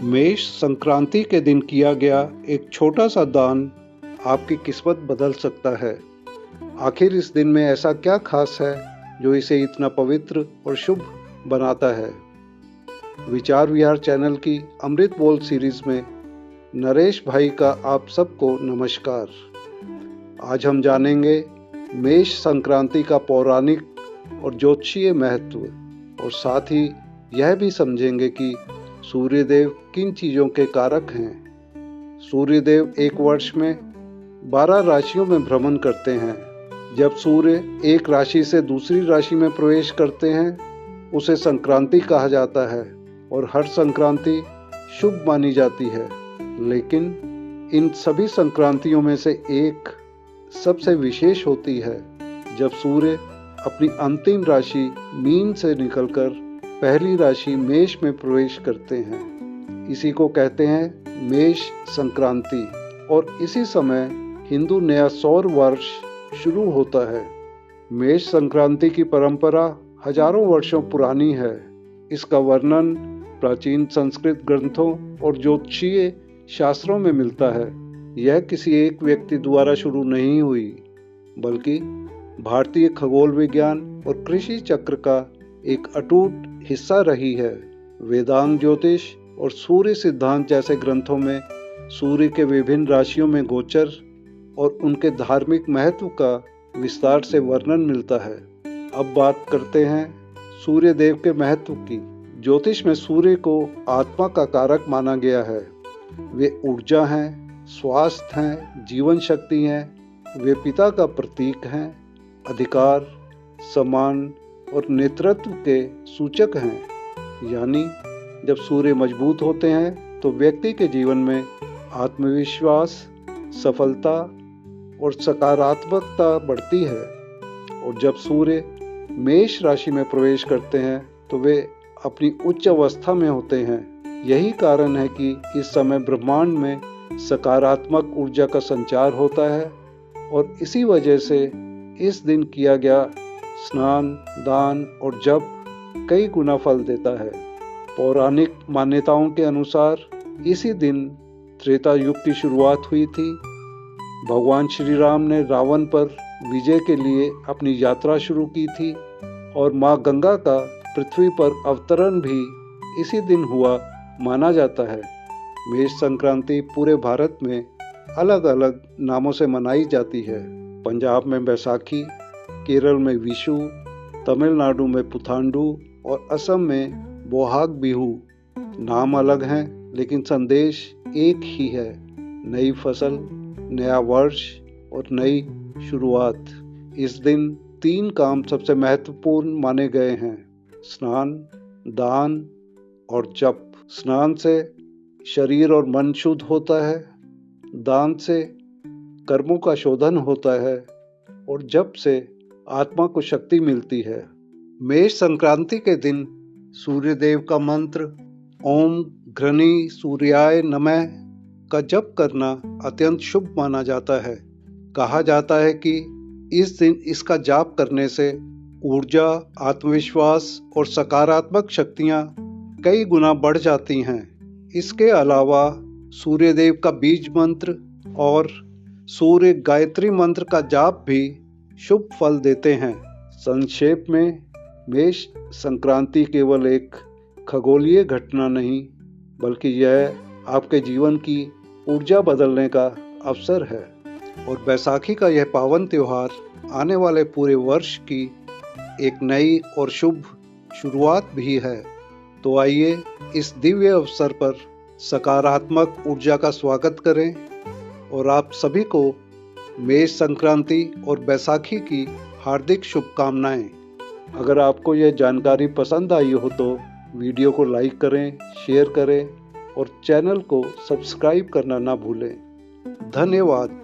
मेष संक्रांति के दिन किया गया एक छोटा सा दान आपकी किस्मत बदल सकता है। आखिर इस दिन में ऐसा क्या खास है जो इसे इतना पवित्र और शुभ बनाता है। विचार विहार चैनल की अमृत बोल सीरीज में नरेश भाई का आप सबको नमस्कार। आज हम जानेंगे मेष संक्रांति का पौराणिक और ज्योतिषीय महत्व और साथ ही यह भी समझेंगे कि सूर्यदेव किन चीज़ों के कारक हैं। सूर्यदेव एक वर्ष में 12 राशियों में भ्रमण करते हैं। जब सूर्य एक राशि से दूसरी राशि में प्रवेश करते हैं उसे संक्रांति कहा जाता है और हर संक्रांति शुभ मानी जाती है। लेकिन इन सभी संक्रांतियों में से एक सबसे विशेष होती है जब सूर्य अपनी अंतिम राशि मीन से निकलकर पहली राशि मेष में प्रवेश करते हैं। इसी को कहते हैं मेष संक्रांति और इसी समय हिंदू नया सौर वर्ष शुरू होता है। मेष संक्रांति की परंपरा हजारों वर्षों पुरानी है। इसका वर्णन प्राचीन संस्कृत ग्रंथों और ज्योतिषीय शास्त्रों में मिलता है। यह किसी एक व्यक्ति द्वारा शुरू नहीं हुई बल्कि भारतीय खगोल विज्ञान और कृषि चक्र का एक अटूट हिस्सा रही है। वेदांत, ज्योतिष और सूर्य सिद्धांत जैसे ग्रंथों में सूर्य के विभिन्न राशियों में गोचर और उनके धार्मिक महत्व का विस्तार से वर्णन मिलता है। अब बात करते हैं सूर्य देव के महत्व की। ज्योतिष में सूर्य को आत्मा का कारक माना गया है। वे ऊर्जा हैं, स्वास्थ्य हैं, जीवन शक्ति हैं। वे पिता का प्रतीक हैं, अधिकार, सम्मान और नेतृत्व के सूचक हैं। यानी जब सूर्य मजबूत होते हैं तो व्यक्ति के जीवन में आत्मविश्वास, सफलता और सकारात्मकता बढ़ती है। और जब सूर्य मेष राशि में प्रवेश करते हैं तो वे अपनी उच्च अवस्था में होते हैं। यही कारण है कि इस समय ब्रह्मांड में सकारात्मक ऊर्जा का संचार होता है और इसी वजह से इस दिन किया गया स्नान, दान और जप कई गुना फल देता है। पौराणिक मान्यताओं के अनुसार इसी दिन त्रेता युग की शुरुआत हुई थी। भगवान श्री राम ने रावण पर विजय के लिए अपनी यात्रा शुरू की थी और माँ गंगा का पृथ्वी पर अवतरण भी इसी दिन हुआ माना जाता है। मेष संक्रांति पूरे भारत में अलग अलग नामों से मनाई जाती है। पंजाब में बैसाखी, केरल में विशु, तमिलनाडु में पुथांडु और असम में बोहाग बिहू। नाम अलग हैं लेकिन संदेश एक ही है, नई फसल, नया वर्ष और नई शुरुआत। इस दिन 3 काम सबसे महत्वपूर्ण माने गए हैं: स्नान, दान और जप। स्नान से शरीर और मन शुद्ध होता है, दान से कर्मों का शोधन होता है और जप से आत्मा को शक्ति मिलती है। मेष संक्रांति के दिन सूर्यदेव का मंत्र ओम घृणी सूर्याय नमः का जप करना अत्यंत शुभ माना जाता है। कहा जाता है कि इस दिन इसका जाप करने से ऊर्जा, आत्मविश्वास और सकारात्मक शक्तियाँ कई गुना बढ़ जाती हैं। इसके अलावा सूर्यदेव का बीज मंत्र और सूर्य गायत्री मंत्र का जाप भी शुभ फल देते हैं। संक्षेप में, मेष संक्रांति केवल एक खगोलीय घटना नहीं बल्कि यह आपके जीवन की ऊर्जा बदलने का अवसर है। और बैसाखी का यह पावन त्योहार आने वाले पूरे वर्ष की एक नई और शुभ शुरुआत भी है। तो आइए इस दिव्य अवसर पर सकारात्मक ऊर्जा का स्वागत करें और आप सभी को मेष संक्रांति और बैसाखी की हार्दिक शुभकामनाएं। अगर आपको यह जानकारी पसंद आई हो तो वीडियो को लाइक करें, शेयर करें और चैनल को सब्सक्राइब करना ना भूलें। धन्यवाद।